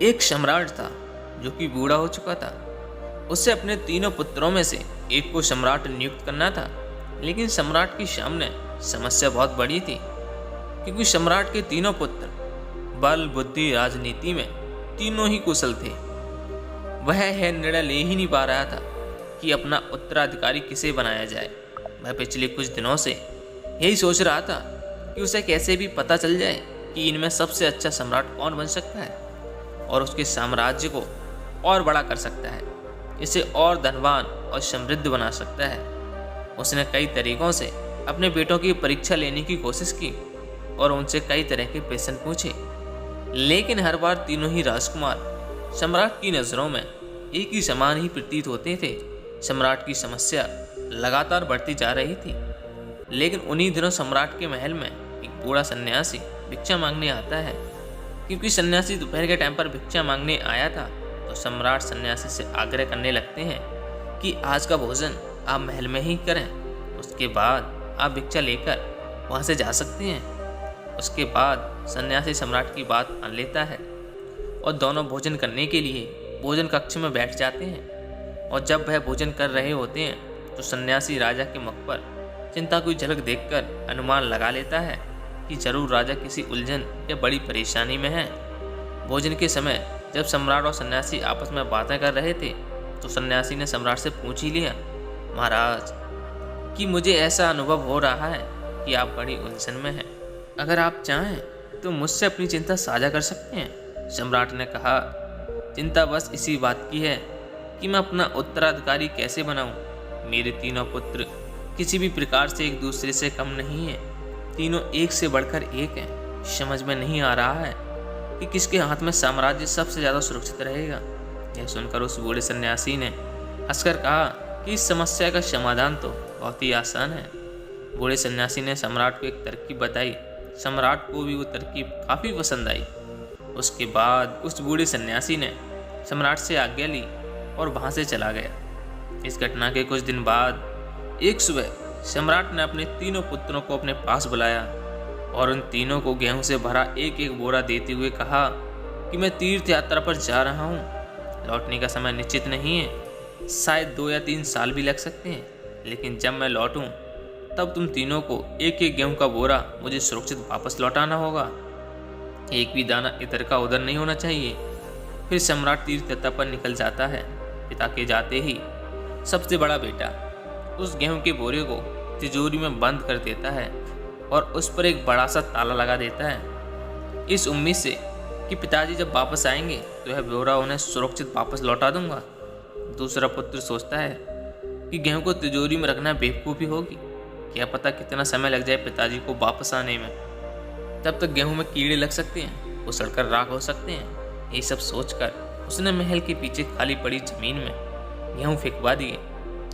एक सम्राट था जो कि बूढ़ा हो चुका था। उसे अपने तीनों पुत्रों में से एक को सम्राट नियुक्त करना था, लेकिन सम्राट के सामने समस्या बहुत बड़ी थी, क्योंकि सम्राट के तीनों पुत्र बल, बुद्धि, राजनीति में तीनों ही कुशल थे। वह यह निर्णय ले ही नहीं पा रहा था कि अपना उत्तराधिकारी किसे बनाया जाए। वह पिछले कुछ दिनों से यही सोच रहा था कि उसे कैसे भी पता चल जाए कि इनमें सबसे अच्छा सम्राट कौन बन सकता है और उसके साम्राज्य को और बड़ा कर सकता है, इसे और धनवान और समृद्ध बना सकता है। उसने कई तरीकों से अपने बेटों की परीक्षा लेने की कोशिश की और उनसे कई तरह के प्रश्न पूछे, लेकिन हर बार तीनों ही राजकुमार सम्राट की नज़रों में एक ही समान ही प्रतीत होते थे। सम्राट की समस्या लगातार बढ़ती जा रही थी, लेकिन उन्हीं दिनों सम्राट के महल में एक बूढ़ा सन्यासी भिक्षा मांगने आता है। क्योंकि सन्यासी दोपहर के टाइम पर भिक्षा मांगने आया था, तो सम्राट सन्यासी से आग्रह करने लगते हैं कि आज का भोजन आप महल में ही करें, उसके बाद आप भिक्षा लेकर वहाँ से जा सकते हैं। उसके बाद सन्यासी सम्राट की बात मान लेता है और दोनों भोजन करने के लिए भोजन कक्ष में बैठ जाते हैं। और जब वह भोजन कर रहे होते हैं तो सन्यासी राजा के मुख पर चिंता की झलक देखकर अनुमान लगा लेता है कि जरूर राजा किसी उलझन या बड़ी परेशानी में है। भोजन के समय जब सम्राट और सन्यासी आपस में बातें कर रहे थे, तो सन्यासी ने सम्राट से पूछ ही लिया, महाराज, कि मुझे ऐसा अनुभव हो रहा है कि आप बड़ी उलझन में हैं। अगर आप चाहें तो मुझसे अपनी चिंता साझा कर सकते हैं। सम्राट ने कहा, चिंता बस इसी बात की है कि मैं अपना उत्तराधिकारी कैसे बनाऊं। मेरे तीनों पुत्र किसी भी प्रकार से एक दूसरे से कम नहीं हैं, तीनों एक से बढ़कर एक हैं। समझ में नहीं आ रहा है कि किसके हाथ में साम्राज्य सबसे ज़्यादा सुरक्षित रहेगा। यह सुनकर उस बूढ़े सन्यासी ने हंसकर कहा कि इस समस्या का समाधान तो बहुत ही आसान है। बूढ़े सन्यासी ने सम्राट को एक तरकीब बताई। सम्राट को भी वो तरकीब काफ़ी पसंद आई। उसके बाद उस बूढ़े सन्यासी ने सम्राट से आज्ञा ली और वहाँ से चला गया। इस घटना के कुछ दिन बाद एक सुबह सम्राट ने अपने तीनों पुत्रों को अपने पास बुलाया और उन तीनों को गेहूं से भरा एक एक बोरा देते हुए कहा कि मैं तीर्थ यात्रा पर जा रहा हूँ। लौटने का समय निश्चित नहीं है, शायद 2 या 3 साल भी लग सकते हैं, लेकिन जब मैं लौटूं तब तुम तीनों को एक एक गेहूं का बोरा मुझे सुरक्षित वापस लौटाना होगा। एक भी दाना इधर का उधर नहीं होना चाहिए। फिर सम्राट तीर्थ यात्रा पर निकल जाता है। पिता के जाते ही सबसे बड़ा बेटा उस गेहूं के बोरे को तिजोरी में बंद कर देता है और उस पर एक बड़ा सा ताला लगा देता है, इस उम्मीद से कि पिताजी जब वापस आएंगे तो यह बोरा उन्हें सुरक्षित वापस लौटा दूंगा। दूसरा पुत्र सोचता है कि गेहूं को तिजोरी में रखना बेवकूफ़ी होगी, क्या पता कितना समय लग जाए पिताजी को वापस आने में, तब तक गेहूं में कीड़े लग सकते हैं, वो सड़कर राख हो सकते हैं। ये सब सोचकर उसने महल के पीछे खाली पड़ी जमीन में गेहूं फेंकवा दिए।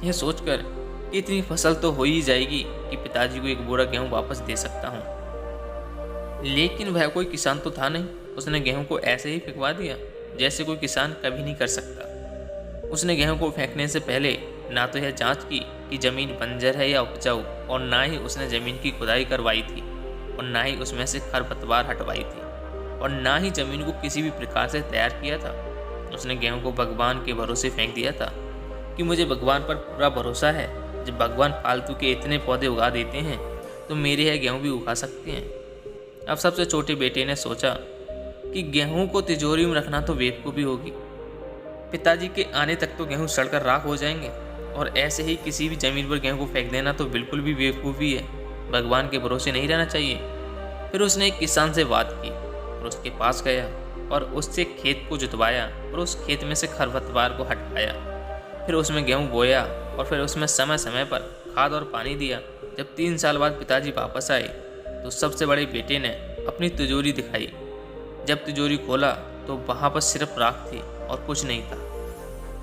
यह सोचकर कि इतनी फसल तो हो ही जाएगी कि पिताजी को एक बोरा गेहूं वापस दे सकता हूँ। लेकिन वह कोई किसान तो था नहीं। उसने गेहूं को ऐसे ही फेंकवा दिया जैसे कोई किसान कभी नहीं कर सकता। उसने गेहूं को फेंकने से पहले ना तो यह जांच की कि जमीन बंजर है या उपजाऊ, और ना ही उसने जमीन की खुदाई करवाई थी, और ना ही उसमें से खरपतवार हटवाई थी, और ना ही जमीन को किसी भी प्रकार से तैयार किया था। उसने गेहूं को भगवान के भरोसे फेंक दिया था कि मुझे भगवान पर पूरा भरोसा है, जब भगवान फालतू के इतने पौधे उगा देते हैं तो मेरे यह गेहूं भी उगा सकते हैं। अब सबसे छोटे बेटे ने सोचा कि गेहूं को तिजोरी में रखना तो बेवकूफ़ी होगी, पिताजी के आने तक तो गेहूं सड़कर राख हो जाएंगे, और ऐसे ही किसी भी ज़मीन पर गेहूं को फेंक देना तो बिल्कुल भी बेवकूफ़ी है। भगवान के भरोसे नहीं रहना चाहिए। फिर उसने एक किसान से बात की और उसके पास गया और उससे खेत को जुतवाया और उस खेत में से खरपतवार को हटाया। फिर उसमें गेहूं बोया और फिर उसमें समय समय पर खाद और पानी दिया। जब 3 साल बाद पिताजी वापस आए तो सबसे बड़े बेटे ने अपनी तिजोरी दिखाई। जब तिजोरी खोला तो वहाँ पर सिर्फ राख थी और कुछ नहीं था।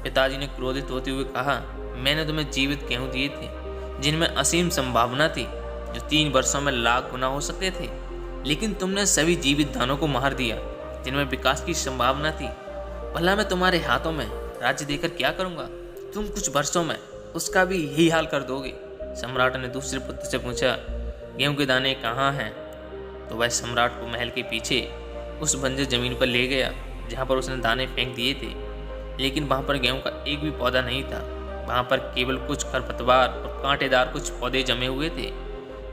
पिताजी ने क्रोधित होते हुए कहा, मैंने तुम्हें जीवित गेहूं दिए थे जिनमें असीम संभावना थी, जो 3 वर्षों में लाख गुना हो सकते थे, लेकिन तुमने सभी जीवित दानों को मार दिया जिनमें विकास की संभावना थी। भला मैं तुम्हारे हाथों में राज्य देकर क्या करूँगा? तुम कुछ वर्षों में उसका भी यही हाल कर दोगे। सम्राट ने दूसरे पुत्र से पूछा, गेहूं के दाने कहाँ हैं? तो वह सम्राट को महल के पीछे उस बंजर जमीन पर ले गया जहाँ पर उसने दाने फेंक दिए थे, लेकिन वहाँ पर गेहूं का एक भी पौधा नहीं था। वहाँ पर केवल कुछ खरपतवार और कांटेदार कुछ पौधे जमे हुए थे।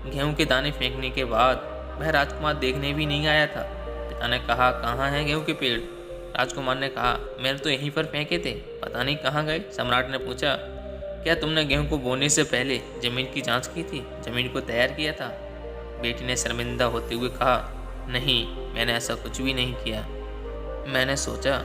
गेहूं के दाने फेंकने के बाद वह राजकुमार देखने भी नहीं आया था। पिता ने कहा, कहाँ हैं गेहूं के पेड़? राजकुमार ने कहा, मैंने तो यहीं पर फेंके थे, पता नहीं कहाँ गए। सम्राट ने पूछा, क्या तुमने गेहूं को बोने से पहले जमीन की जांच की थी, जमीन को तैयार किया था? बेटी ने शर्मिंदा होते हुए कहा, नहीं, मैंने ऐसा कुछ भी नहीं किया। मैंने सोचा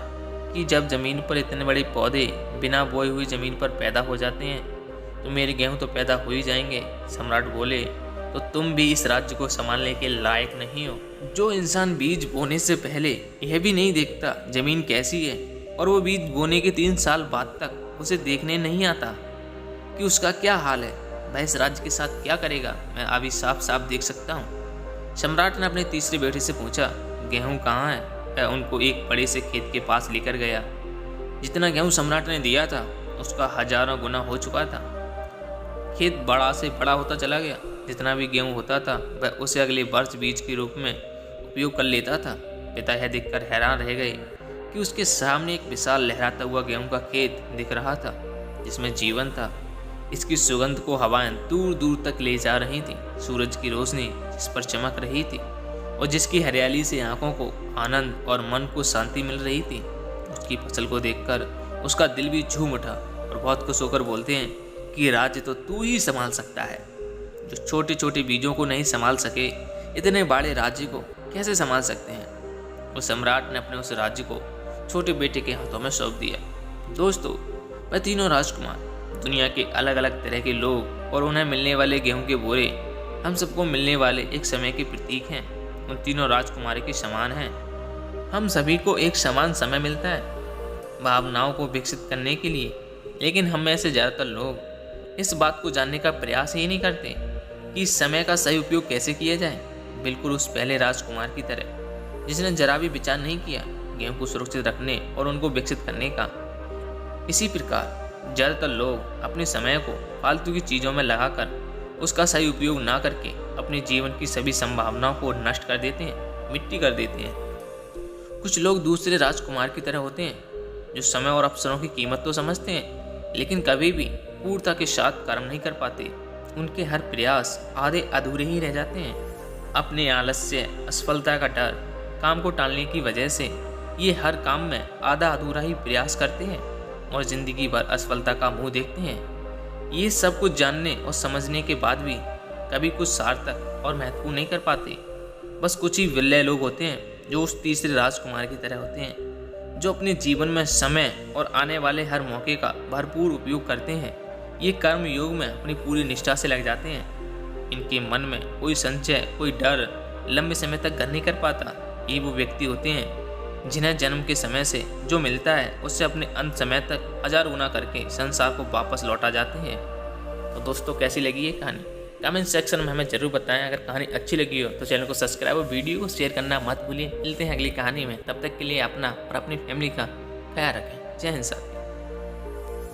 कि जब ज़मीन पर इतने बड़े पौधे बिना बोए हुई ज़मीन पर पैदा हो जाते हैं तो मेरे गेहूं तो पैदा हो ही जाएंगे। सम्राट बोले, तो तुम भी इस राज्य को संभालने के लायक नहीं हो। जो इंसान बीज बोने से पहले यह भी नहीं देखता ज़मीन कैसी है, और वो बीज बोने के 3 साल बाद तक उसे देखने नहीं आता कि उसका क्या हाल है, वह इस राज्य के साथ क्या करेगा, मैं अभी साफ साफ देख सकता हूँ। सम्राट ने अपने तीसरे बेटे से पूछा, गेहूं कहाँ है? वह उनको एक बड़े से खेत के पास लेकर गया। जितना गेहूं सम्राट ने दिया था उसका हजारों गुना हो चुका था। खेत बड़ा से बड़ा होता चला गया। जितना भी गेहूं होता था वह उसे अगले वर्ष बीज के रूप में उपयोग कर लेता था। पिता यह देखकर हैरान रह गए कि उसके सामने एक विशाल लहराता हुआ गेहूं का खेत दिख रहा था, जिसमें जीवन था। इसकी सुगंध को हवाएं दूर दूर तक ले जा रही थी। सूरज की रोशनी जिस पर चमक रही थी और जिसकी हरियाली से आंखों को आनंद और मन को शांति मिल रही थी। उसकी फसल को देखकर उसका दिल भी झूम उठा और बहुत खुश होकर बोलते हैं कि राज्य तो तू ही संभाल सकता है। जो छोटे छोटे बीजों को नहीं संभाल सके, इतने बड़े राज्य को कैसे संभाल सकते हैं। उस सम्राट ने अपने उस राज्य को छोटे बेटे के हाथों में सौंप दिया। दोस्तों, वह तीनों राजकुमार दुनिया के अलग अलग तरह के लोग और उन्हें मिलने वाले गेहूं के बोरे हम सबको मिलने वाले एक समय के प्रतीक हैं। उन तीनों राजकुमारी के समान हैं। हम सभी को एक समान समय मिलता है भावनाओं को विकसित करने के लिए, लेकिन हम में से ज़्यादातर लोग इस बात को जानने का प्रयास ही नहीं करते कि इस समय का सही उपयोग कैसे किया जाए। बिल्कुल उस पहले राजकुमार की तरह जिसने जरा भी विचार नहीं किया गेहूं को सुरक्षित रखने और उनको विकसित करने का। इसी प्रकार ज़्यादातर लोग अपने समय को फालतू की चीज़ों में लगाकर उसका सही उपयोग ना करके अपने जीवन की सभी संभावनाओं को नष्ट कर देते हैं, मिट्टी कर देते हैं। कुछ लोग दूसरे राजकुमार की तरह होते हैं जो समय और अवसरों की कीमत तो समझते हैं, लेकिन कभी भी पूर्णता के साथ कर्म नहीं कर पाते। उनके हर प्रयास आधे अधूरे ही रह जाते हैं। अपने आलस्य, असफलता का डर, काम को टालने की वजह से ये हर काम में आधा अधूरा ही प्रयास करते हैं और जिंदगी भर असफलता का मुंह देखते हैं। ये सब कुछ जानने और समझने के बाद भी कभी कुछ सार्थक और महत्वपूर्ण नहीं कर पाते। बस कुछ ही विरले लोग होते हैं जो उस तीसरे राजकुमार की तरह होते हैं, जो अपने जीवन में समय और आने वाले हर मौके का भरपूर उपयोग करते हैं। ये कर्म योग में अपनी पूरी निष्ठा से लग जाते हैं। इनके मन में कोई संचय, कोई डर लंबे समय तक घर नहीं कर पाता। ये वो व्यक्ति होते हैं जिन्हें जन्म के समय से जो मिलता है उससे अपने अंत समय तक 1000 गुना करके संसार को वापस लौटा जाते हैं। तो दोस्तों, कैसी लगी ये कहानी कमेंट सेक्शन में हमें जरूर बताएं। अगर कहानी अच्छी लगी हो तो चैनल को सब्सक्राइब और वीडियो को शेयर करना मत भूलिए। मिलते हैं अगली कहानी में, तब तक के लिए अपना और अपनी फैमिली का ख्याल रखें। जय हिंद साथियों।